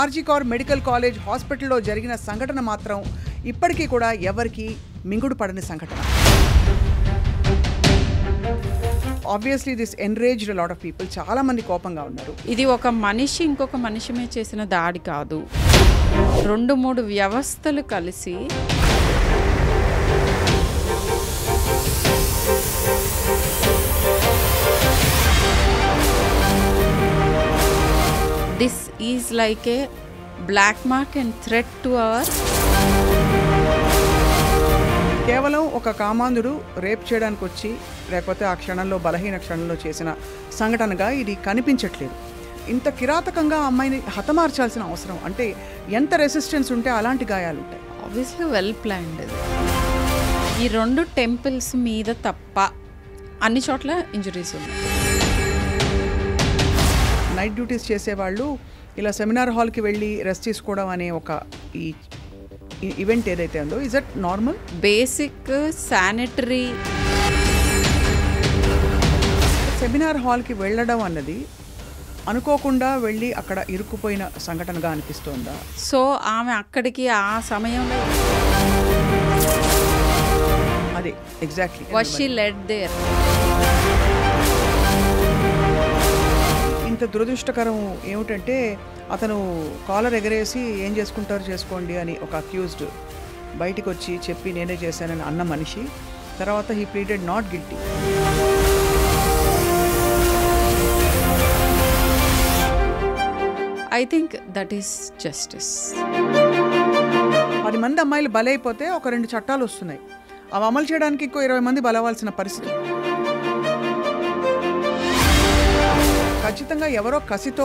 RG Kaur medical college హాస్పిటల్లో జరిగిన సంఘటన మాత్రం ఇప్పటికీ కూడా ఎవరికి మింగుడు పడని సంఘటన. Obviously this enraged lot of people. చాలా మంది కోపంగా ఉన్నారు. ఇది ఒక మనిషి ఇంకొక మనిషి మీద చేసిన దాడి కాదు, 2-3 వ్యవస్థలు కలిసి this is like a black mark and threat to our. కేవలం ఒక కామాంధుడు రేప్ చేయడానికి వచ్చి లేకపోతే ఆ క్షణంలో బలహీన క్షణంలో చేసిన సంఘటనగా ఇది కనిపించట్లేదు. ఇంత కిరాతకంగా అమ్మాయిని హతమార్చాల్సిన అవసరం అంటే ఎంత రెసిస్టెన్స్ ఉంటే అలాంటి గాయాలు ఉంటాయి. Obviously well planned. ఈ 2 టెంపుల్స్ మీద తప్ప అన్ని చోట్ల ఇంజరీస్ ఉన్నాయి. నైట్ డ్యూటీస్ చేసేవాళ్ళు ఇలా సెమినార్ హాల్కి వెళ్ళి రెస్ట్ తీసుకోవడం అనే ఒక ఈ ఈవెంట్ ఏదైతే ఉందో is it normal? Basic sanitary. Seminar హాల్కి వెళ్ళడం అన్నది అనుకోకుండా వెళ్ళి అక్కడ ఇరుక్కుపోయిన సంఘటనగా అనిపిస్తోందా? సో ఆమె అక్కడికి ఆ సమయంలో అదే exactly was she led there. ఇంత దురదృష్టకరం ఏమిటంటే అతను కాలర్ ఎగరేసి ఏం చేసుకుంటారు చేసుకోండి అని ఒక అక్యూజ్డ్ బయటికి వచ్చి చెప్పి నేనే చేశానని అన్న మనిషి తర్వాత he pleaded not guilty. I think that is justice. 10 మంది అమ్మాయిలు బలైపోతే ఒక 2 చట్టాలు వస్తున్నాయి. అవి అమలు చేయడానికి ఇంకో 20 మంది బలవాల్సిన పరిస్థితి. ఖచ్చితంగా ఎవరో కసితో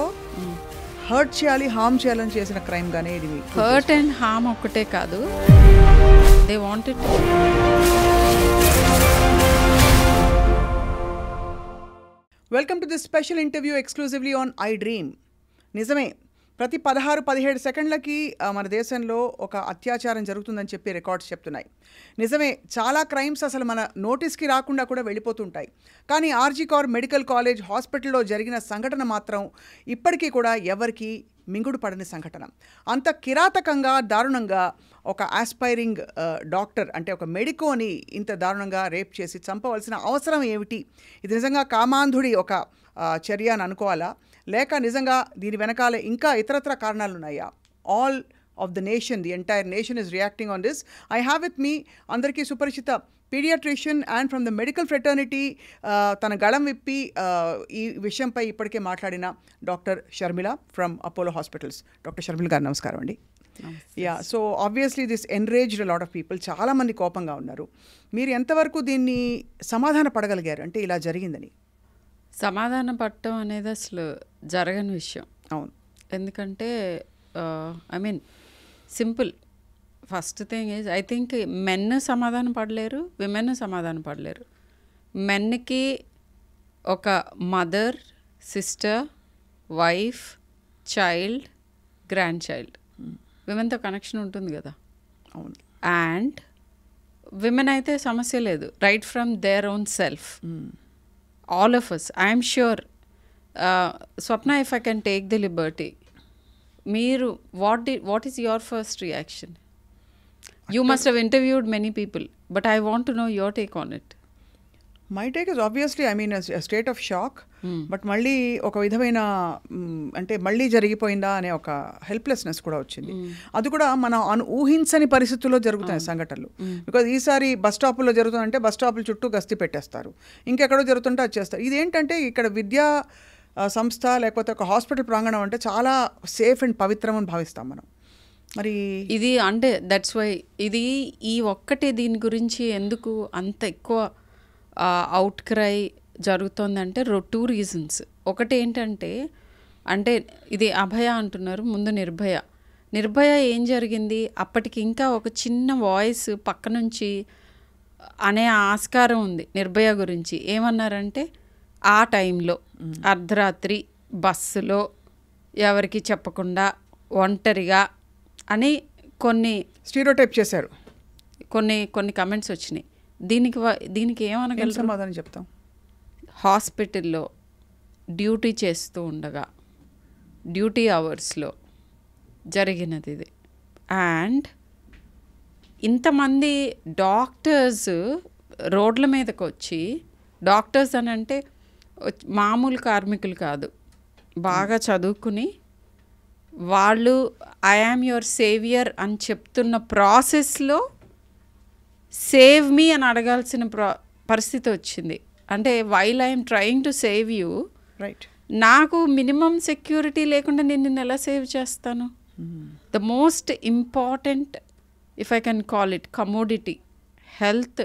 హర్ట్ చేయాలి, హార్మ్ చేయాలని చేసిన క్రైమ్ గానే ఇది. హర్ట్ అండ్ హార్మ్ ఒక్కటే కాదు, they wanted. Welcome to this special interview exclusively on I dream. నిజమే, ప్రతి 16-17 సెకండ్లకి మన దేశంలో ఒక అత్యాచారం జరుగుతుందని చెప్పి రికార్డ్స్ చెప్తున్నాయి. నిజమే, చాలా క్రైమ్స్ అసలు మన నోటీస్కి రాకుండా కూడా వెళ్ళిపోతుంటాయి. కానీ ఆర్జీ కౌర్ మెడికల్ కాలేజ్ హాస్పిటల్లో జరిగిన సంఘటన మాత్రం ఇప్పటికీ కూడా ఎవరికి మింగుడు పడని సంఘటన. అంత కిరాతకంగా దారుణంగా ఒక ఆస్పైరింగ్ డాక్టర్ అంటే ఒక మెడికోని ఇంత దారుణంగా రేప్ చేసి చంపవలసిన అవసరం ఏమిటి? ఇది నిజంగా కామాంధుడి ఒక చర్య అని అనుకోవాలా, లేక నిజంగా దీని వెనకాల ఇంకా ఇతరత్ర కారణాలు ఉన్నాయా? All of the nation, the entire nation is reacting on this. I have with me అందరికీ సుపరిచిత pediatrician and from the medical fraternity తన గళం విప్పి ఈ విషయంపై ఇప్పటికే మాట్లాడిన doctor Sharmila from Apollo hospitals. Doctor Sharmila గారు నమస్కారం అండి. Yeah, so obviously this enraged lot of people. చాలామంది కోపంగా ఉన్నారు. మీరు ఎంతవరకు దీన్ని సమాధాన పడగలిగారు అంటే ఇలా జరిగిందని? సమాధానం పడటం అనేది అసలు జరగని విషయం. అవును, ఎందుకంటే I mean simple. First thing is I think men సమాధానం పడలేరు, విమెన్ సమాధానం పడలేరు. మెన్కి ఒక mother, sister, wife, child, grandchild, విమెన్తో కనెక్షన్ ఉంటుంది కదా. అవును. అండ్ విమెన్ అయితే సమస్య లేదు, right from their own self. All of us, I am sure. Swapna, if I can take the liberty, Meeru, what is your first reaction? You must have interviewed many people, but I want to know your take on it. My take is obviously I mean state of shock. But మళ్ళీ ఒక విధమైన అంటే మళ్ళీ జరిగిపోయిందా అనే ఒక helplessness కూడా వచ్చింది. అది కూడా మనం ఊహించని పరిస్థితుల్లో జరుగుతాయి సంఘటనలు. బికాజ్ ఈసారి బస్ స్టాపుల్లో జరుగుతుందంటే బస్ స్టాపుల చుట్టూ గస్తీ పెట్టేస్తారు, ఇంకెక్కడో జరుగుతుంటే అది చేస్తారు. ఇదేంటంటే ఇక్కడ విద్యా సంస్థ లేకపోతే ఒక హాస్పిటల్ ప్రాంగణం అంటే చాలా సేఫ్ అండ్ పవిత్రం అని భావిస్తాం మనం. మరి ఇది అంటే దట్స్ వై ఇది ఈ ఒక్కటే దీని గురించి ఎందుకు అంత ఎక్కువ అవుట్ క్రై జరుగుతుందంటే 2 రీజన్స్. ఒకటి ఏంటంటే అంటే ఇది అభయ అంటున్నారు, ముందు నిర్భయ ఏం జరిగింది, అప్పటికి ఇంకా ఒక చిన్న వాయిస్ పక్క నుంచి అనే ఆస్కారం ఉంది నిర్భయ గురించి. ఏమన్నారంటే ఆ టైంలో అర్ధరాత్రి బస్సులో ఎవరికి చెప్పకుండా ఒంటరిగా అని కొన్ని స్టీరియోటైప్ చేశారు, కొన్ని కమెంట్స్ వచ్చినాయి. దీనికి ఏమనగలరు? సమాధానం చెప్తాం. హాస్పిటల్లో డ్యూటీ చేస్తూ ఉండగా డ్యూటీ అవర్స్లో జరిగినది ఇది. అండ్ ఇంతమంది డాక్టర్స్ రోడ్ల మీదకి వచ్చి, డాక్టర్స్ అని అంటే మామూలు కార్మికులు కాదు, బాగా చదువుకుని వాళ్ళు ఐ యామ్ యువర్ సేవియర్ అని చెప్తున్న ప్రాసెస్లో సేవ్ మీ అని అడగాల్సిన పరిస్థితి వచ్చింది. అంటే while I'm trying to save you, right, నాకు మినిమం సెక్యూరిటీ లేకుండా నేను నిన్ను ఎలా సేవ్ చేస్తాను? The most important, if I can call it, commodity health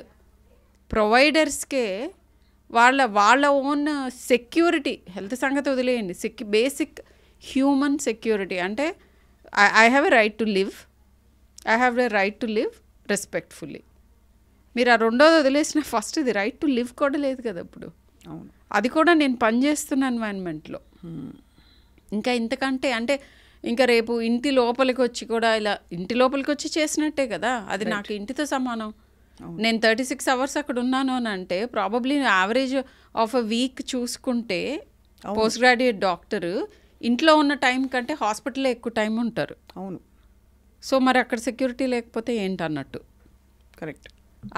ప్రొవైడర్స్కే వాళ్ళ ఓన్ సెక్యూరిటీ, హెల్త్ సంగతి వదిలేయండి, బేసిక్ హ్యూమన్ సెక్యూరిటీ అంటే I have a right to live, I have a right to live respectfully. మీరు ఆ రెండోది వదిలేసిన ఫస్ట్ ఇది రైట్ టు లివ్ కూడా లేదు కదా ఇప్పుడు. అవును, అది కూడా నేను పనిచేస్తున్న ఎన్వైరన్మెంట్లో. ఇంకా ఇంతకంటే అంటే ఇంకా రేపు ఇంటి లోపలికి వచ్చి కూడా ఇలా ఇంటి లోపలికి వచ్చి చేసినట్టే కదా, అది నాకు ఇంటితో సమానం. నేను 36 hours అక్కడ ఉన్నాను అని అంటే probably average of a week చూసుకుంటే పోస్ట్ గ్రాడ్యుయేట్ డాక్టర్ ఇంట్లో ఉన్న టైం కంటే హాస్పిటల్లో ఎక్కువ టైం ఉంటారు. అవును. సో మరి అక్కడ సెక్యూరిటీ లేకపోతే ఏంటన్నట్టు. కరెక్ట్.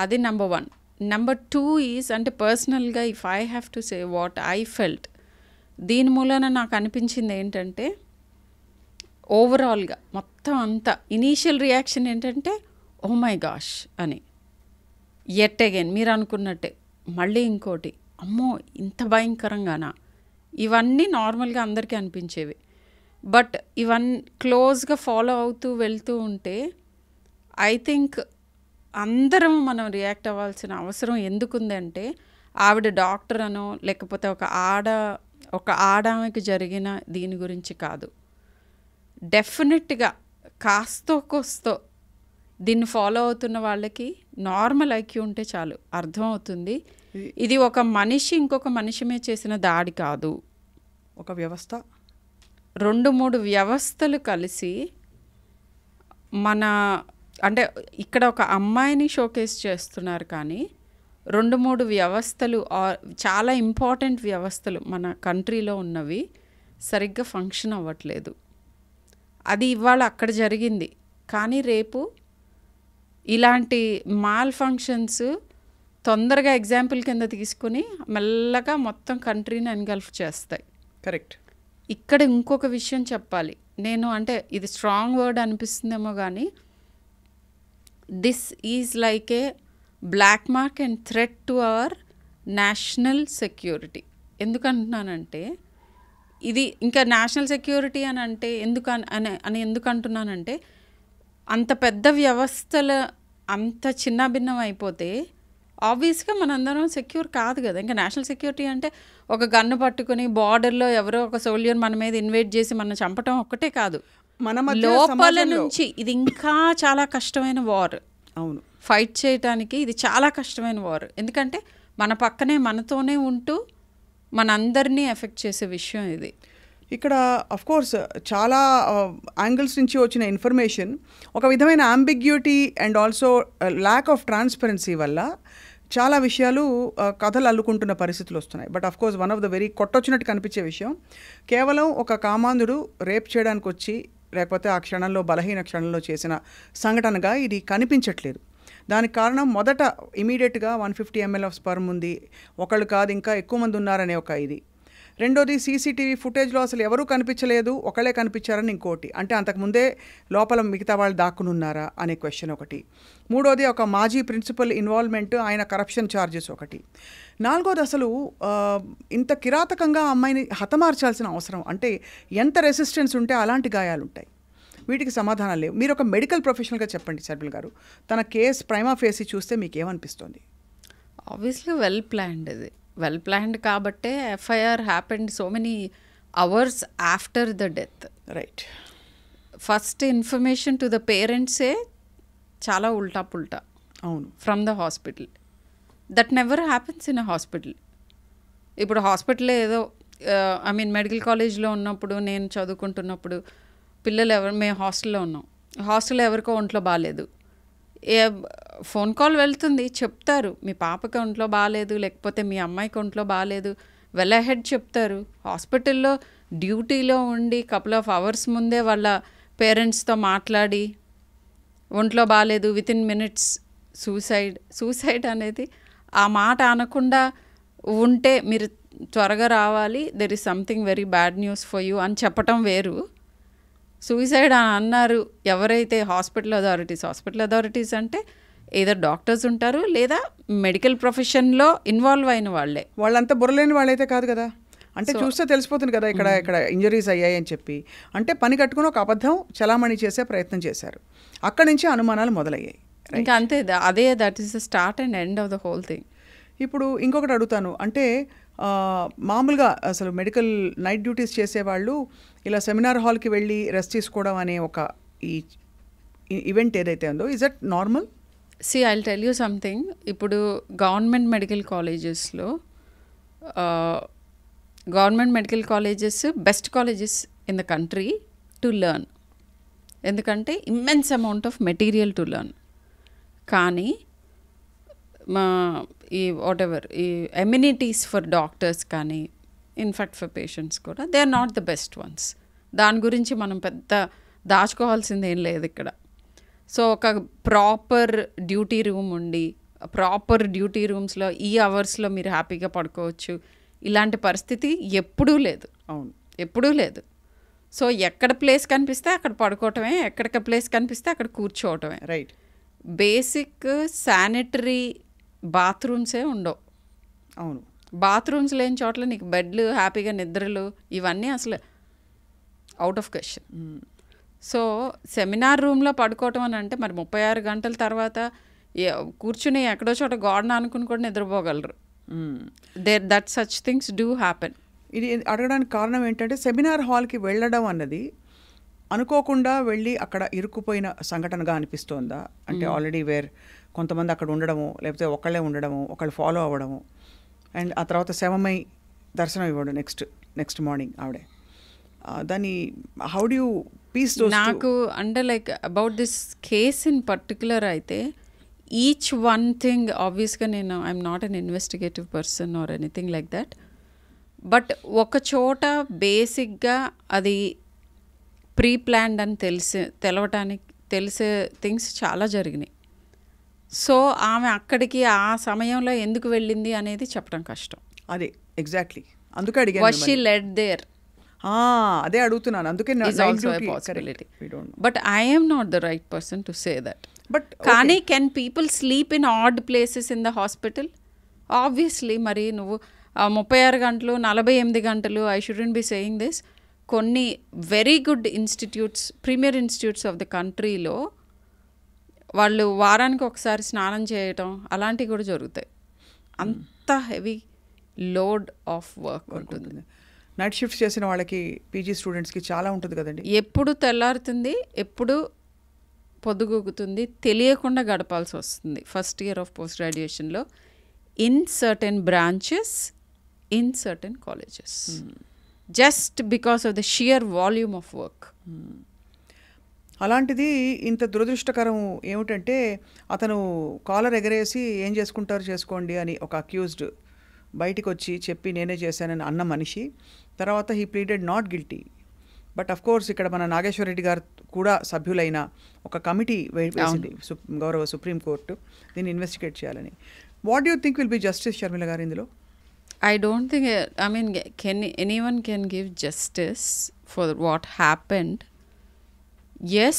అది నెంబర్ 1. నెంబర్ 2 ఈజ్ అంటే పర్సనల్గా if I have to say what I felt, దీని మూలన నాకు అనిపించింది ఏంటంటే ఓవరాల్గా మొత్తం అంతా ఇనీషియల్ రియాక్షన్ ఏంటంటే ఓ మై గాష్ అని, ఎట్ అగైన్ మీరు అనుకున్నట్టే మళ్ళీ ఇంకోటి, అమ్మో ఇంత భయంకరంగానా, ఇవన్నీ నార్మల్గా అందరికీ అనిపించేవి. బట్ ఇవన్నీ క్లోజ్గా ఫాలో అవుతూ వెళ్తూ ఉంటే ఐ థింక్ అందరం మనం రియాక్ట్ అవ్వాల్సిన అవసరం ఎందుకుందంటే ఆవిడ డాక్టర్ అనో లేకపోతే ఒక ఆడామెకి జరిగిన దీని గురించి కాదు. డెఫినెట్గా కాస్తో కోస్తో దీన్ని ఫాలో అవుతున్న వాళ్ళకి నార్మల్ ఐక్యూ ఉంటే చాలు, అర్థమవుతుంది ఇది ఒక మనిషి ఇంకొక మనిషి మీద చేసిన దాడి కాదు, ఒక వ్యవస్థ, 2-3 వ్యవస్థలు కలిసి మన అంటే ఇక్కడ ఒక అమ్మాయిని షోకేస్ చేస్తున్నారు కానీ 2-3 వ్యవస్థలు చాలా ఇంపార్టెంట్ వ్యవస్థలు మన కంట్రీలో ఉన్నవి సరిగ్గా ఫంక్షన్ అవ్వట్లేదు. అది ఇవాళ అక్కడ జరిగింది కానీ రేపు ఇలాంటి మాల్ ఫంక్షన్స్ తొందరగా ఎగ్జాంపుల్ కింద తీసుకుని మెల్లగా మొత్తం కంట్రీని ఎన్గల్ఫ్ చేస్తాయి. కరెక్ట్. ఇక్కడ ఇంకొక విషయం చెప్పాలి నేను, అంటే ఇది స్ట్రాంగ్ వర్డ్ అనిపిస్తుందేమో కానీ this is like a black mark and threat to our national security. ఎందుకంటున్నానంటే ఇది ఇంకా నేషనల్ సెక్యూరిటీ అని అంటే ఎందుకు అంటున్నానంటే అంత పెద్ద వ్యవస్థల అంత చిన్న భిన్నం అయిపోతే ఆబ్వియస్గా మనందరం సెక్యూర్ కాదు కదా. ఇంకా నేషనల్ సెక్యూరిటీ అంటే ఒక గన్ను పట్టుకుని బార్డర్లో ఎవరో ఒక సోల్జర్ మన మీద ఇన్వైట్ చేసి మనం చంపటం ఒక్కటే కాదు, లోపల నుంచి ఇది ఇంకా చాలా కష్టమైన వార్. అవును, ఫైట్ చేయటానికి ఇది చాలా కష్టమైన వార్. ఎందుకంటే మన పక్కనే మనతోనే ఉంటూ మనందరినీ ఎఫెక్ట్ చేసే విషయం ఇది. ఇక్కడ అఫ్కోర్స్ చాలా యాంగిల్స్ నుంచి వచ్చిన ఇన్ఫర్మేషన్ ఒక విధమైన ambiguity and also lack of transparency వల్ల చాలా విషయాలు కథలు అల్లుకుంటున్న పరిస్థితులు వస్తున్నాయి. But of course one of the very కొట్టొచ్చినట్టు కనిపించే విషయం కేవలం ఒక కామాంధుడు రేప్ చేయడానికి వచ్చి లేకపోతే ఆ క్షణంలో బలహీన క్షణంలో చేసిన సంఘటనగా ఇది కనిపించట్లేదు. దానికి కారణం మొదట ఇమీడియట్గా 150 ml ఆఫ్ స్పర్మ్ ఉంది, ఒకళ్ళు కాదు ఇంకా ఎక్కువ మంది ఉన్నారనే ఒక ఇది. రెండోది సీసీటీవీ ఫుటేజ్లో అసలు ఎవరూ కనిపించలేదు, ఒకళ్ళే కనిపించారని ఇంకోటి, అంటే అంతకుముందే లోపల మిగతా వాళ్ళు దాక్కుని ఉన్నారా అనే క్వశ్చన్ ఒకటి. మూడోది ఒక మాజీ ప్రిన్సిపల్ ఇన్వాల్వ్మెంట్, ఆయన కరప్షన్ ఛార్జెస్ ఒకటి. నాలుగోది అసలు ఇంత కిరాతకంగా అమ్మాయిని హతమార్చాల్సిన అవసరం అంటే ఎంత రెసిస్టెన్స్ ఉంటే అలాంటి గాయాలు ఉంటాయి. వీటికి సమాధానాలు లేవు. మీరు ఒక మెడికల్ ప్రొఫెషనల్గా చెప్పండి శర్మిల గారు, తన కేసు ప్రైమా ఫేసి చూస్తే మీకు ఏమనిపిస్తుంది? ఆబ్వియస్లీ వెల్ ప్లాన్డ్, ఇది వెల్ ప్లాన్డ్ కాబట్టే FIR happened so many hours after the death. Right. First information to the పేరెంట్సే చాలా ఉల్టా పుల్టా. అవును. From the hospital. That never happens in a hospital. ఇప్పుడు హాస్పిటల్ ఏదో మెడికల్ కాలేజ్లో ఉన్నప్పుడు నేను చదువుకుంటున్నప్పుడు పిల్లలు మేము హాస్టల్లో ఉన్నాం, హాస్టల్లో ఎవరికో ఒంట్లో బాగాలేదు, ఫోన్ కాల్ వెళ్తుంది, చెప్తారు మీ పాపకి ఒంట్లో బాగాలేదు లేకపోతే మీ అమ్మాయికి ఒంట్లో బాగాలేదు, వెల్ అహెడ్ చెప్తారు. హాస్పిటల్లో డ్యూటీలో ఉండి కపుల్ ఆఫ్ అవర్స్ ముందే వాళ్ళ పేరెంట్స్తో మాట్లాడి ఒంట్లో బాగాలేదు వితిన్ మినిట్స్ సూసైడ్ అనేది ఆ మాట అనకుండా ఉంటే మీరు త్వరగా రావాలి, there is something very bad news for you అని చెప్పటం వేరు. సూసైడ్ అని అన్నారు ఎవరైతే హాస్పిటల్ అథారిటీస్ అంటే ఏదర్ డాక్టర్స్ ఉంటారు లేదా మెడికల్ ప్రొఫెషన్లో ఇన్వాల్వ్ అయిన వాళ్ళే. వాళ్ళంతా బుర్రలేని వాళ్ళైతే కాదు కదా, అంటే చూస్తే తెలిసిపోతుంది కదా ఇక్కడ ఇంజరీస్ అయ్యాయి అని చెప్పి. అంటే పని కట్టుకుని ఒక అబద్ధం చలామణి చేసే ప్రయత్నం చేశారు, అక్కడి నుంచి అనుమానాలు మొదలయ్యాయి. ఇంకా అంతే, అదే that is the start and end of the whole thing. ఇప్పుడు ఇంకొకటి అడుగుతాను, అంటే మామూలుగా అసలు మెడికల్ నైట్ డ్యూటీస్ చేసేవాళ్ళు ఇలా సెమినార్ హాల్కి వెళ్ళి రెస్ట్ తీసుకోవడం అనే ఒక ఈ ఈవెంట్ ఏదైతే ఉందో, is that normal? See I'll tell you something. ఇప్పుడు government medical colleges best colleges in the country to learn, ఎందుకంటే immense amount of material to learn. కానీ ఈ ఎమ్యూనిటీస్ ఫర్ డాక్టర్స్ కానీ ఇన్ఫాక్ట్ ఫర్ పేషెంట్స్ కూడా they are not the best ones. దాని గురించి మనం పెద్ద దాచుకోవాల్సింది ఏం లేదు ఇక్కడ. సో ఒక ప్రాపర్ డ్యూటీ రూమ్ ఉండి ప్రాపర్ డ్యూటీ రూమ్స్లో ఈ అవర్స్లో మీరు హ్యాపీగా పడుకోవచ్చు, ఇలాంటి పరిస్థితి ఎప్పుడూ లేదు. అవును, ఎప్పుడూ లేదు. సో ఎక్కడ ప్లేస్ కనిపిస్తే అక్కడ పడుకోవటమే, ఎక్కడ ప్లేస్ కనిపిస్తే అక్కడ కూర్చోవటమే. రైట్. బేసిక్ శానిటరీ బాత్రూమ్సే ఉండవు. అవును, బాత్రూమ్స్ లేని చోట్ల నీకు బెడ్లు హ్యాపీగా నిద్రలు ఇవన్నీ అసలు out of question. So seminar రూమ్లో పడుకోవటం అని అంటే మరి 36 గంటల తర్వాత కూర్చుని ఎక్కడో చోట గోడన అనుకుని కూడా నిద్రపోగలరు. That such things do happen. ఇది అడగడానికి కారణం ఏంటంటే సెమినార్ హాల్కి వెళ్ళడం అన్నది అనుకోకుండా వెళ్ళి అక్కడ ఇరుక్కుపోయిన సంఘటనగా అనిపిస్తోందా? అంటే ఆల్రెడీ కొంతమంది అక్కడ ఉండడము, లేకపోతే ఒకళ్ళే ఉండడము, ఒకళ్ళు ఫాలో అవ్వడము, అండ్ ఆ తర్వాత శవమై దర్శనం ఇవ్వడం నెక్స్ట్ మార్నింగ్ ఆవిడే. దాన్ని how do you peace those? నాకు అంటే like about this case in particular అయితే ఈచ్ వన్ థింగ్ ఆబ్వియస్గా నేను I'm not an investigative person or anything like that, but ఒక చోట బేసిక్గా అది ప్రీ ప్లాన్డ్ అని తెలిసే థింగ్స్ చాలా జరిగినాయి. సో ఆమె అక్కడికి ఆ సమయంలో ఎందుకు వెళ్ళింది అనేది చెప్పడం కష్టం. అదే ఎగ్జాక్ట్లీ అందుకే అడిగాను. Was she led there? అదే అడుగుతున్నాను, అందుకే but I'm not the right person to say that. But కానీ can people sleep in odd places in the hospital? Obviously. మరి నువ్వు 36 గంటలు 48 గంటలు I shouldn't be saying this. కొన్ని very good institutes, premier institutes of the కంట్రీలో వాళ్ళు వారానికి ఒకసారి స్నానం చేయటం అలాంటివి కూడా జరుగుతాయి. అంత హెవీ లోడ్ ఆఫ్ వర్క్ ఉంటుంది. నైట్ షిఫ్ట్స్ చేసిన వాళ్ళకి, పీజీ స్టూడెంట్స్కి చాలా ఉంటుంది కదండి. ఎప్పుడు తెల్లారుతుంది, ఎప్పుడు పొద్దుగూగుతుంది తెలియకుండా గడపాల్సి వస్తుంది ఫస్ట్ ఇయర్ ఆఫ్ పోస్ట్ గ్రాడ్యుయేషన్లో in certain branches, in certain colleges, just because of the sheer volume of work. అలాంటిది ఇంత దురదృష్టకరం ఏమిటంటే అతను కాలర్ ఎగరేసి ఏం చేసుకుంటారు చేసుకోండి అని ఒక అక్యూజ్డ్ బయటికి వచ్చి చెప్పి నేనే చేశానని అన్న మనిషి తర్వాత he pleaded not guilty. But of course ఇక్కడ మన నాగేశ్వరరెడ్డి గారు కూడా సభ్యులైన ఒక కమిటీ వేసింది గౌరవ సుప్రీంకోర్టు దీన్ని ఇన్వెస్టిగేట్ చేయాలని. What do you think will be justice Sharmila గారు ఇందులో? I don't think, I mean, anyone can give justice for what happened. Yes,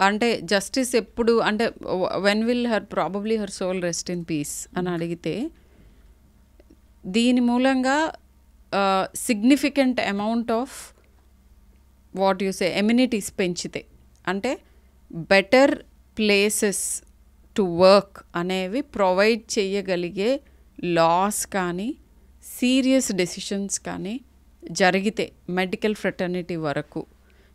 అంటే జస్టిస్ ఎప్పుడు అంటే when will probably her soul rest in peace అని అడిగితే దీని మూలంగా significant amount of what you say amenities పెంచితే, అంటే బెటర్ ప్లేసెస్ టు వర్క్ అనేవి ప్రొవైడ్ చేయగలిగే లాస్ కానీ సీరియస్ డెసిషన్స్ కానీ జరిగితే మెడికల్ ఫ్రెటర్నిటీ వరకు,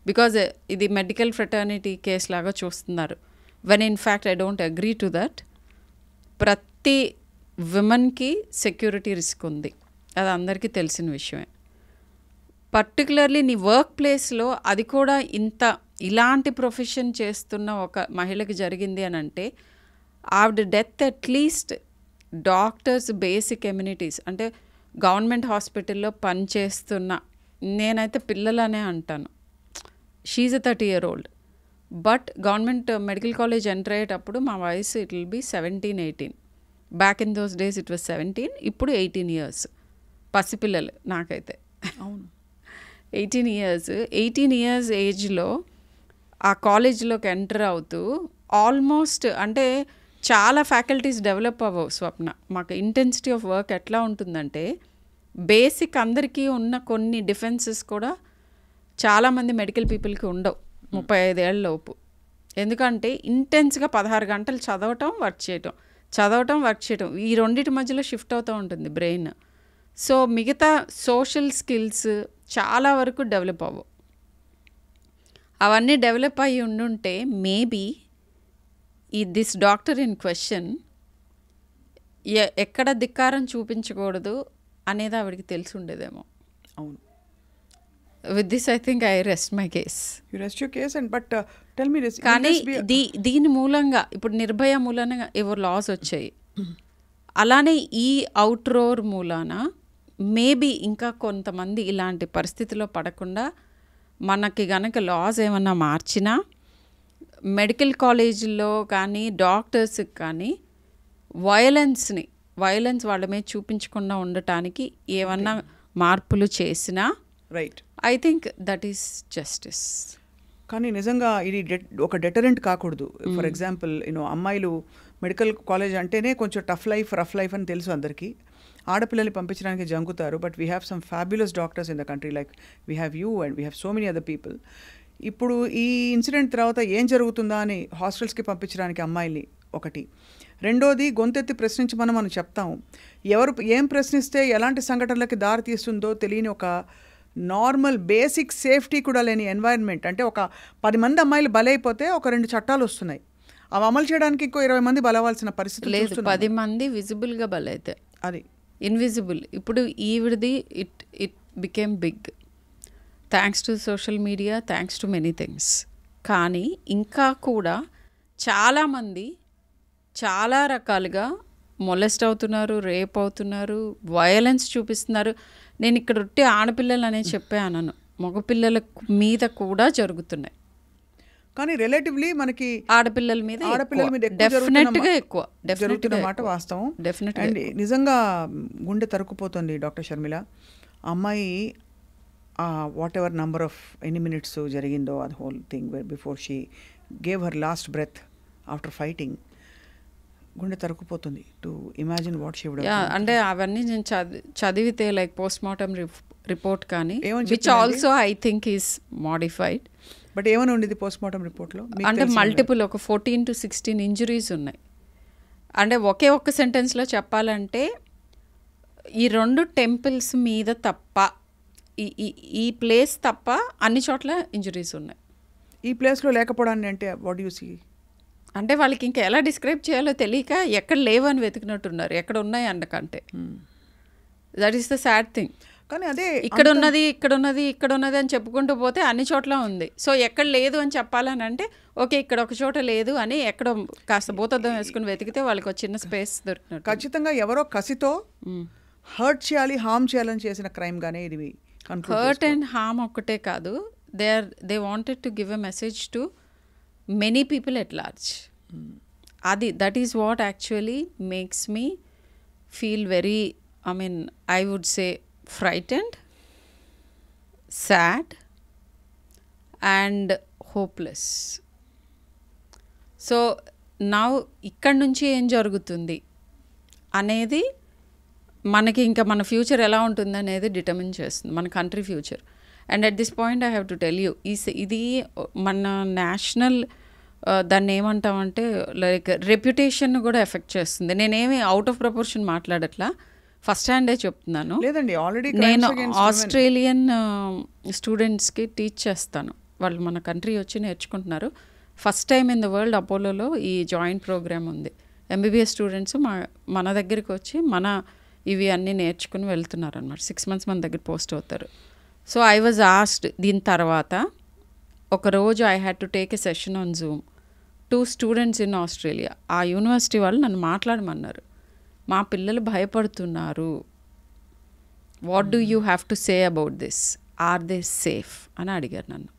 బికాజ్ ఇది మెడికల్ ఫ్రెటర్నిటీ కేసు లాగా చూస్తున్నారు. When in fact I don't agree to that. ప్రతి విమెన్కి సెక్యూరిటీ రిస్క్ ఉంది, అది అందరికీ తెలిసిన విషయమే. పర్టికులర్లీ నీ వర్క్ ప్లేస్లో అది కూడా ఇలాంటి ప్రొఫెషన్ చేస్తున్న ఒక మహిళకి జరిగింది అని అంటే ఆవిడ death at least doctors basic amenities, అంటే గవర్నమెంట్ హాస్పిటల్లో పనిచేస్తున్న నేనైతే పిల్లలనే అంటాను. She's a 30-year-old. But government medical college enter అయ్యేటప్పుడు మా వయసు it will be 17-18. Back in those days it was 17, ఇప్పుడు 18 years. పసిపిల్లలు నాకైతే. అవును, 18 years. 18 years ఏజ్లో ఆ కాలేజ్లోకి ఎంటర్ అవుతూ ఆల్మోస్ట్ అంటే చాలా ఫ్యాకల్టీస్ డెవలప్ అవ్వవు స్వప్న. మాకు ఇంటెన్సిటీ ఆఫ్ వర్క్ ఎట్లా ఉంటుందంటే బేసిక్ అందరికీ ఉన్న కొన్ని డిఫెన్సెస్ కూడా చాలామంది మెడికల్ పీపుల్కి ఉండవు 35 ఏళ్ళ లోపు. ఎందుకంటే ఇంటెన్స్గా 16 గంటలు చదవటం వర్క్ చేయటం ఈ రెండింటి మధ్యలో షిఫ్ట్ అవుతూ ఉంటుంది బ్రెయిన్. సో మిగతా సోషల్ స్కిల్స్ చాలా వరకు డెవలప్ అవ్వవు. అవన్నీ డెవలప్ అయ్యి ఉండుంటే maybe this doctor in question ఎక్కడ ధిక్కారం చూపించకూడదు అనేది ఆవిడికి తెలిసి ఉండేదేమో. అవును. With this I think I rest my case. You rest your case and but tell me this. కానీ దీని మూలంగా ఇప్పుడు నిర్భయ మూలంగా ఎవరు లాస్ వచ్చాయి, అలానే ఈ అవుట్రోర్ మూలాన మేబీ ఇంకా కొంతమంది ఇలాంటి పరిస్థితిలో పడకుండా మనకి గనక లాస్ ఏమన్నా మార్చినా మెడికల్ కాలేజీల్లో కానీ డాక్టర్స్కి కానీ వైలెన్స్ వాళ్ళ మీద చూపించకుండా ఉండటానికి ఏమన్నా మార్పులు చేసినా right, I think that is justice. కానీ నిజంగా ఇది ఒక డెటరెంట్ కాకూడదు. ఫర్ ఎగ్జాంపుల్ అమ్మాయిలు మెడికల్ కాలేజ్ అంటేనే కొంచెం రఫ్ లైఫ్ అని తెలుసు అందరికీ. ఆడపిల్లల్ని పంపించడానికి జంకుతారు. But we have some fabulous doctors in the country, like we have you and we have so many other people. ఇప్పుడు ఈ ఇన్సిడెంట్ తర్వాత ఏం జరుగుతుందా అని హాస్టల్స్కి పంపించడానికి అమ్మాయిల్ని ఒకటి. రెండోది, గొంతెత్తి ప్రశ్నించమని మనం చెప్తాము. ఎవరు ఏం ప్రశ్నిస్తే ఎలాంటి సంఘటనలకి దారి తీస్తుందో తెలియని ఒక నార్మల్ బేసిక్ సేఫ్టీ కూడా లేని ఎన్వైరన్మెంట్. అంటే ఒక 10 మంది అమ్మాయిలు బలైపోతే ఒక 2 చట్టాలు వస్తున్నాయి. అవి అమలు చేయడానికి ఇంకో 20 మంది బలవాల్సిన పరిస్థితి లేదు. 10 మంది విజిబుల్గా బలైతే అది ఇన్విజిబుల్. ఇప్పుడు ఈవిడిది it became big thanks to social media, thanks to many things. కానీ ఇంకా కూడా చాలామంది చాలా రకాలుగా మొలెస్ట్ అవుతున్నారు, రేప్ అవుతున్నారు, వయలెన్స్ చూపిస్తున్నారు. నేను ఇక్కడ ఉంటే ఆడపిల్లలు అనేది చెప్పాను, మగపిల్లల మీద కూడా జరుగుతున్నాయి. కానీ రిలేటివ్లీ మనకి ఆడపిల్లల మీద డెఫినెట్గా ఎక్కువ జరుగుతున్న మాట వాస్తవం. అండ్ నిజంగా గుండె తరుక్కుపోతుంది డాక్టర్ షర్మిల. అమ్మాయి వాట్ ఎవర్ నంబర్ ఆఫ్ ఎన్ని మినిట్స్ జరిగిందో అది whole thing before she gave her last breath after fighting, గుండె తరుక్కుపోతుంది to imagine what she would have done. అంటే అవన్నీ నేను చదివితే లైక్ పోస్ట్ మార్టం రిపోర్ట్ కానీ which also I think is modified. But ఏమని ఉండేది పోస్ట్ మార్టం రిపోర్ట్లో? అంటే మల్టిపుల్ ఒక 14 to 16 ఇంజురీస్ ఉన్నాయి. అంటే ఒక్క సెంటెన్స్లో చెప్పాలంటే ఈ 2 టెంపుల్స్ మీద తప్ప ఈ ప్లేస్ తప్ప అన్ని చోట్ల ఇంజురీస్ ఉన్నాయి. ఈ ప్లేస్లో లేకపోవడాన్ని అంటే వాట్ యు సీ? అంటే వాళ్ళకి ఇంకా ఎలా డిస్క్రైబ్ చేయాలో తెలియక ఎక్కడ లేవని వెతికినట్టున్నారు, ఎక్కడ ఉన్నాయి అన్నకంటే. That is the sad thing. కానీ అదే ఇక్కడ ఉన్నది అని చెప్పుకుంటూ పోతే అన్ని చోట్ల ఉంది. సో ఎక్కడ లేదు అని చెప్పాలని అంటే ఓకే ఇక్కడ ఒక చోట లేదు అని ఎక్కడో కాస్త భూతద్దం వేసుకుని వెతికితే వాళ్ళకి ఒక చిన్న స్పేస్ దొరికినట్టు. ఖచ్చితంగా ఎవరో కసితో హర్ట్ చేయాలి, హార్మ్ చేయాలని చేసిన క్రైమ్ గానే ఇది. హర్ట్ అండ్ హార్మ్ ఒక్కటే కాదు, they wanted to give a message to many people at large. అది that is what actually makes me feel very, I would say frightened, sad and hopeless. So now ఇక్కడి నుంచి ఏం జరుగుతుంది అనేది మనకి ఇంకా మన ఫ్యూచర్ ఎలా ఉంటుంది అనేది డిటర్మిన్ చేస్తుంది, మన country future. And at this point I have to tell you, ఇది మన నేషనల్ దాన్ని ఏమంటామంటే లైక్ రెప్యుటేషన్ కూడా ఎఫెక్ట్ చేస్తుంది. నేనేమి అవుట్ ఆఫ్ ప్రపోర్షన్ మాట్లాడట్లా, ఫస్ట్ హ్యాండే చెప్తున్నాను. లేదండి, ఆల్రెడీ నేను ఆస్ట్రేలియన్ స్టూడెంట్స్కి టీచ్ చేస్తాను. వాళ్ళు మన కంట్రీ వచ్చి నేర్చుకుంటున్నారు. First time in the world అపోలోలో ఈ జాయింట్ ప్రోగ్రామ్ ఉంది. ఎంబీబీఎస్ స్టూడెంట్స్ మన దగ్గరికి వచ్చి ఇవి అన్నీ నేర్చుకుని వెళ్తున్నారు అనమాట. 6 months మన దగ్గర పోస్ట్ అవుతారు. సో ఐ వాజ్ ఆస్క్డ్, దీని తర్వాత ఒకరోజు I had to take a session on Zoom 2 students in Australia. ఆ యూనివర్సిటీ వాళ్ళు నన్ను మాట్లాడమన్నారు. మా పిల్లలు భయపడుతున్నారు, what do you have to say about this are they safe అని అడిగారు నన్ను.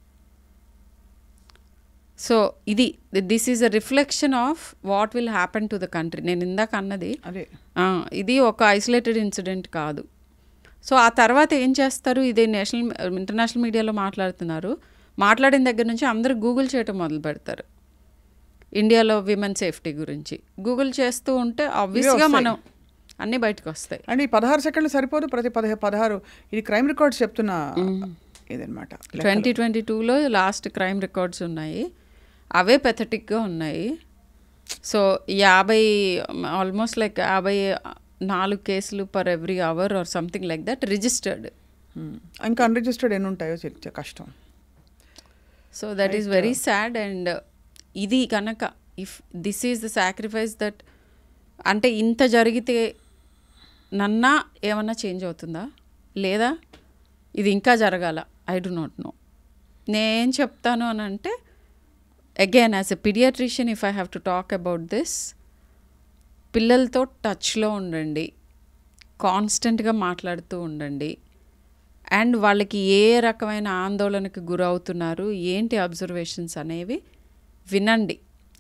So this is a reflection of what will happen to the country. నేను ఇందాక అన్నది ఇది ఒక ఐసోలేటెడ్ ఇన్సిడెంట్ కాదు. సో ఆ తర్వాత ఏం చేస్తారు, ఇదే ఇంటర్నేషనల్ మీడియాలో మాట్లాడుతున్నారు. మాట్లాడిన దగ్గర నుంచి అందరూ గూగుల్ చేయటం మొదలు పెడతారు ఇండియాలో విమెన్ సేఫ్టీ గురించి. గూగుల్ చేస్తూ ఉంటే ఆబ్వియస్గా మనం అన్నీ బయటకు వస్తాయి. అండ్ ఈ 16 సెకండ్లు సరిపోదు, ప్రతి 16 ఇది క్రైమ్ రికార్డ్స్ చెప్తున్న ఇదనమాట. 2022లో లాస్ట్ క్రైమ్ రికార్డ్స్ ఉన్నాయి, అవే పెథటిక్గా ఉన్నాయి. సో 50 ఆల్మోస్ట్ లైక్ 54 కేసులు per every hour or something like that registered. ఇంకా అన్రిజిస్టర్డ్ ఎన్ని ఉంటాయో కష్టం. So that is very sad. And ఇది కనుక if this is the sacrifice that, అంటే ఇంత జరిగితే నన్నా ఏమన్నా చేంజ్ అవుతుందా లేదా ఇది ఇంకా జరగాల, ఐ డు నాట్ నో. నేను చెప్తాను అని అంటే again as a pediatrician if I have to talk about this, పిల్లలతో టచ్లో ఉండండి, కాన్స్టెంట్గా మాట్లాడుతూ ఉండండి. అండ్ వాళ్ళకి ఏ రకమైన ఆందోళనకు గురవుతున్నారు, ఏంటి అబ్జర్వేషన్స్ అనేవి వినండి.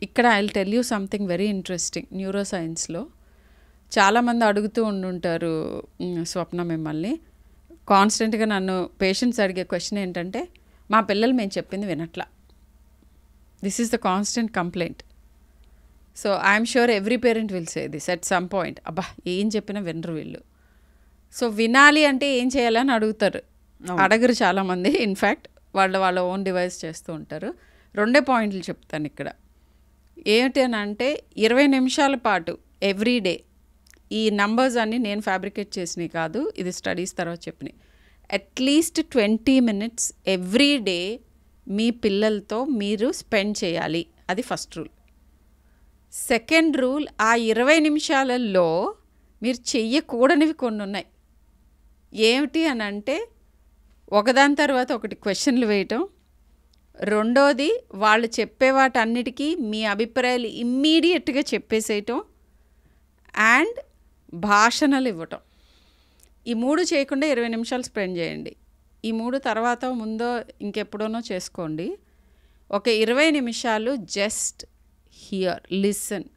ఇక్కడ I will tell you something very interesting. Neuro సైన్స్లో చాలామంది అడుగుతూ ఉండుంటారు స్వప్న మిమ్మల్ని, కాన్స్టెంట్గా నన్ను పేషెంట్స్ అడిగే క్వశ్చన్ ఏంటంటే, మా పిల్లలు మేము చెప్పింది వినట్లా. This is the constant complaint. So I'm sure every parent will say this at some point, అబ్బా ఏం చెప్పినా వినరు వీళ్ళు. సో వినాలి అంటే ఏం చేయాలని అడుగుతారు, అడగరు చాలామంది. ఇన్ఫ్యాక్ట్ వాళ్ళ ఓన్ డివైస్ చేస్తూ ఉంటారు. 2 పాయింట్లు చెప్తాను ఇక్కడ. ఏమిటి అని అంటే 20 నిమిషాల పాటు ఎవ్రీడే, ఈ నంబర్స్ అన్నీ నేను ఫ్యాబ్రికేట్ చేసినవి కాదు, ఇది స్టడీస్ తర్వాత చెప్పినాయి. అట్లీస్ట్ 20 minutes ఎవ్రీ డే మీ పిల్లలతో మీరు స్పెండ్ చేయాలి, అది ఫస్ట్ రూల్. సెకండ్ రూల్, ఆ 20 నిమిషాలలో మీరు చెయ్యకూడనివి కొన్ని ఉన్నాయి. ఏమిటి అని అంటే ఒకదాని తర్వాత ఒకటి క్వశ్చన్లు వేయటం, రెండోది వాళ్ళు చెప్పే వాటన్నిటికీ మీ అభిప్రాయాలు ఇమ్మీడియట్గా చెప్పేసేయటం, అండ్ భాషణలు ఇవ్వటం. ఈ 3 చేయకుండా 20 నిమిషాలు స్పెండ్ చేయండి. ఈ 3 తర్వాత ముందో ఇంకెప్పుడోనో చేసుకోండి. ఒక 20 నిమిషాలు just hear, listen.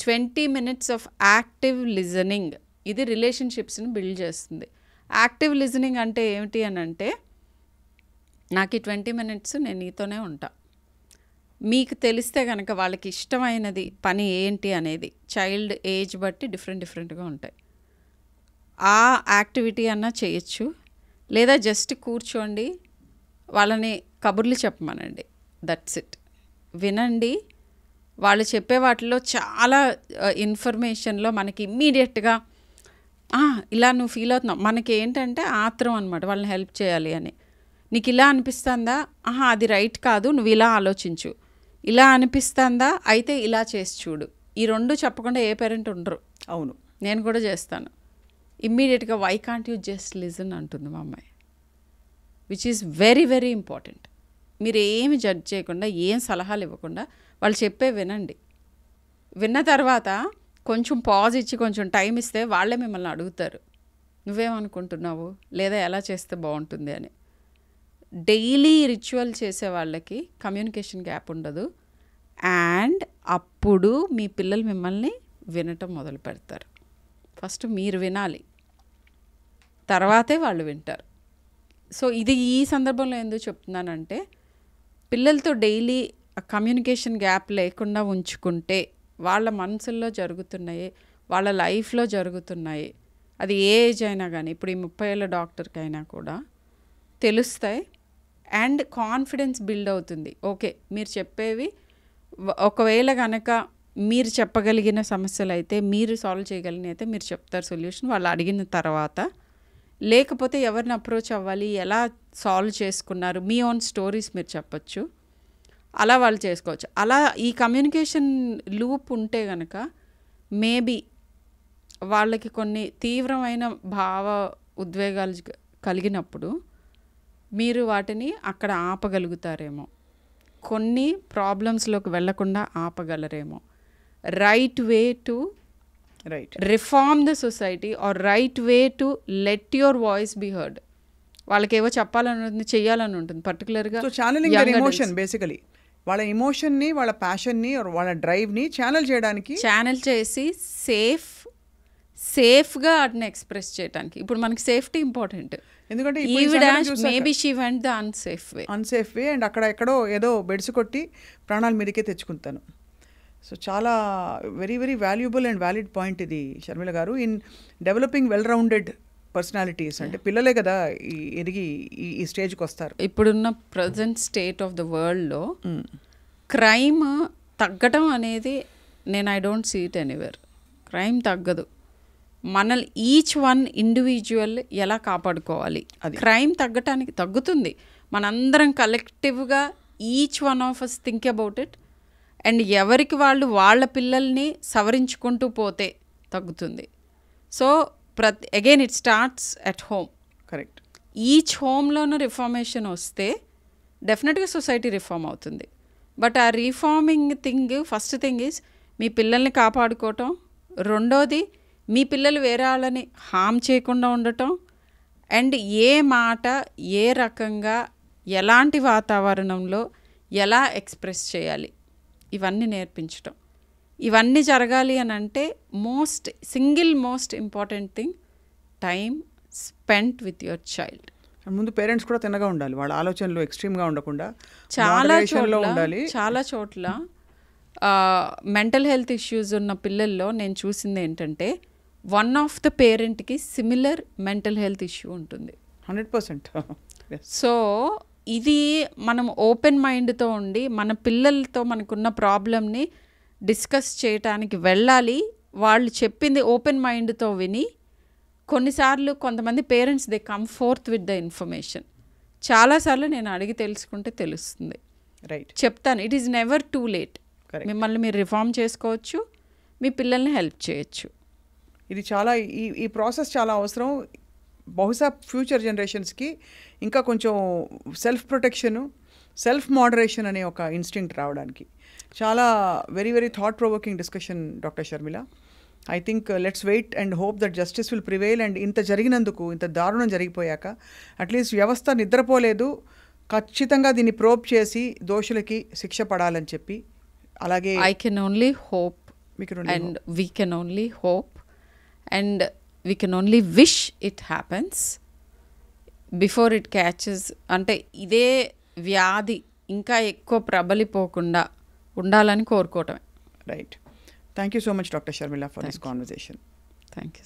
20 minutes of active listening, ఇది రిలేషన్షిప్స్ని బిల్డ్ చేస్తుంది. యాక్టివ్ లిజనింగ్ అంటే ఏమిటి అని అంటే, నాకు ఈ 20 minutes నేను నీతోనే ఉంటా. మీకు తెలిస్తే కనుక వాళ్ళకి ఇష్టమైనది పని ఏంటి అనేది చైల్డ్ ఏజ్ బట్టి డిఫరెంట్గా ఉంటాయి. ఆ యాక్టివిటీ అన్నా చేయొచ్చు, లేదా జస్ట్ కూర్చోండి, వాళ్ళని కబుర్లు చెప్పమనండి, దట్స్ ఇట్. వినండి. వాళ్ళు చెప్పే వాటిలో చాలా ఇన్ఫర్మేషన్లో మనకి ఇమ్మీడియట్గా ఇలా నువ్వు ఫీల్ అవుతున్నావు, మనకి ఏంటంటే ఆత్రం అనమాట, వాళ్ళని హెల్ప్ చేయాలి అని. నీకు ఇలా అనిపిస్తుందా, అది రైట్ కాదు, నువ్వు ఇలా ఆలోచించు. ఇలా అనిపిస్తుందా, అయితే ఇలా చేసి చూడు. ఈ 2 చెప్పకుండా ఏ పేరెంట్ ఉండరు. అవును, నేను కూడా చేస్తాను. ఇమ్మీడియట్గా why can't you just listen అంటుంది మా అమ్మాయి, which is very very important. మీరు ఏమి జడ్జ్ చేయకుండా, ఏం సలహాలు ఇవ్వకుండా వాళ్ళు చెప్పే వినండి. విన్న తర్వాత కొంచెం పాజ్ ఇచ్చి కొంచెం టైం ఇస్తే వాళ్ళే మిమ్మల్ని అడుగుతారు, నువ్వేమనుకుంటున్నావు, లేదా ఎలా చేస్తే బాగుంటుంది అని. డైలీ రిచువల్ చేసే వాళ్ళకి కమ్యూనికేషన్ గ్యాప్ ఉండదు. అండ్ అప్పుడు మీ పిల్లలు మిమ్మల్ని వినటం మొదలు పెడతారు. ఫస్ట్ మీరు వినాలి, తర్వాతే వాళ్ళు వింటారు. సో ఇది ఈ సందర్భంలో ఎందుకు చెప్తున్నానంటే, పిల్లలతో డైలీ కమ్యూనికేషన్ గ్యాప్ లేకుండా ఉంచుకుంటే వాళ్ళ మనసుల్లో జరుగుతున్నాయి, వాళ్ళ లైఫ్లో జరుగుతున్నాయి, అది ఏ ఏజ్ అయినా కానీ, ఇప్పుడు ఈ 30 ఏళ్ళ డాక్టర్కైనా కూడా తెలుస్తాయి. అండ్ కాన్ఫిడెన్స్ బిల్డ్ అవుతుంది. ఓకే, మీరు చెప్పేవి ఒకవేళ కనుక మీరు చెప్పగలిగిన సమస్యలు అయితే, మీరు సాల్వ్ చేయగలిగిన అయితే మీరు చెప్తారు సొల్యూషన్ వాళ్ళు అడిగిన తర్వాత. లేకపోతే ఎవరిని అప్రోచ్ అవ్వాలి, ఎలా సాల్వ్ చేసుకున్నారు, మీ ఓన్ స్టోరీస్ మీరు చెప్పచ్చు, అలా వాళ్ళు చేసుకోవచ్చు. అలా ఈ కమ్యూనికేషన్ లూప్ ఉంటే కనుక మేబీ వాళ్ళకి కొన్ని తీవ్రమైన భావ ఉద్వేగాలు కలిగినప్పుడు మీరు వాటిని అక్కడ ఆపగలుగుతారేమో, కొన్ని ప్రాబ్లమ్స్లోకి వెళ్లకుండా ఆపగలరేమో. Right way to reform the society or right way to let your voice be heard. వాళ్ళకేవో చెప్పాలని ఉంటుంది, చెయ్యాలని ఉంటుంది పర్టికులర్గా. So channelling their emotion basically, వాళ్ళ ఎమోషన్ని, వాళ్ళ ప్యాషన్ని, వాళ్ళ డ్రైవ్ని ఛానల్ చేయడానికి, ఛానల్ చేసి సేఫ్గా వాటిని ఎక్స్ప్రెస్ చేయడానికి. ఇప్పుడు మనకి సేఫ్టీ ఇంపార్టెంట్, ఎందుకంటే maybe she went the unsafe way and అక్కడ ఎక్కడో ఏదో బెడ్స్ కొట్టి ప్రాణాల మీదకే తెచ్చుకుంటాను. సో చాలా very very valuable and valid point ఇది Sharmila garu, in developing well rounded personalities. అంటే పిల్లలే కదా ఎదిగి ఈ స్టేజ్కి వస్తారు. ఇప్పుడున్న ప్రజెంట్ స్టేట్ ఆఫ్ ద వరల్డ్లో క్రైమ్ తగ్గటం అనేది I don't see it anywhere. Crime తగ్గదు. మనల్ని ఈచ్ వన్ ఇండివిజువల్ ఎలా కాపాడుకోవాలి, క్రైమ్ తగ్గుతుంది. మనందరం కలెక్టివ్గా each one of us think about it and ఎవరికి వాళ్ళ పిల్లల్ని సవరించుకుంటూ పోతే తగ్గుతుంది. So again it starts at home. Correct. Each హోమ్లోనూ రిఫార్మేషన్ వస్తే డెఫినెట్గా సొసైటీ రిఫార్మ్ అవుతుంది. బట్ ఆ రిఫార్మింగ్ ఫస్ట్ థింగ్ ఈజ్ మీ పిల్లల్ని కాపాడుకోవటం, రెండోది మీ పిల్లలు వేరే వాళ్ళని హామ్ చేయకుండా ఉండటం, అండ్ ఏ మాట ఏ రకంగా ఎలాంటి వాతావరణంలో ఎలా ఎక్స్ప్రెస్ చేయాలి ఇవన్నీ నేర్పించటం. ఇవన్నీ జరగాలి అని అంటే single most important thing time spent with your child. ముందు పేరెంట్స్ కూడా తిన్నగా ఉండాలి, వాళ్ళ ఆలోచనలు ఎక్స్ట్రీమ్గా ఉండకుండా చాలా చోట్ల మెంటల్ హెల్త్ ఇష్యూస్ ఉన్న పిల్లల్లో నేను చూసింది ఏంటంటే వన్ ఆఫ్ ద పేరెంట్కి సిమిలర్ మెంటల్ హెల్త్ ఇష్యూ ఉంటుంది. 100%. సో ఇది మనం ఓపెన్ మైండ్తో ఉండి మన పిల్లలతో మనకున్న ప్రాబ్లమ్ని డిస్కస్ చేయటానికి వెళ్ళాలి. వాళ్ళు చెప్పింది ఓపెన్ మైండ్తో విని, కొన్నిసార్లు కొంతమంది parents they come fourth with the information. చాలాసార్లు నేను అడిగి తెలుసుకుంటే తెలుస్తుంది. రైట్, చెప్తాను. It is never too late. మిమ్మల్ని మీరు రిఫార్మ్ చేసుకోవచ్చు, మీ పిల్లల్ని హెల్ప్ చేయొచ్చు. ఇది చాలా ఈ ప్రాసెస్ చాలా అవసరం. బహుశా ఫ్యూచర్ జనరేషన్స్కి ఇంకా కొంచెం సెల్ఫ్ ప్రొటెక్షను, సెల్ఫ్ మోడరేషన్ అనే ఒక ఇన్స్టింక్ట్ రావడానికి. చాలా very very thought provoking discussion doctor Sharmila. I think let's wait and hope that justice will prevail. And ఇంత జరిగినందుకు, ఇంత దారుణం జరిగిపోయాక అట్లీస్ట్ వ్యవస్థ నిద్రపోలేదు, ఖచ్చితంగా దీన్ని ప్రోబ్ చేసి దోషులకి శిక్ష పడాలని చెప్పి. అలాగే I can only hope and we can only hope and we can only wish it happens before it catches. అంటే ఇదే వ్యాధి ఇంకా ఎక్కువ ప్రబలిపోకుండా ఉండాలని కోరుకోవటమే. Right. Thank you so much doctor Sharmila for this conversation. Thank you.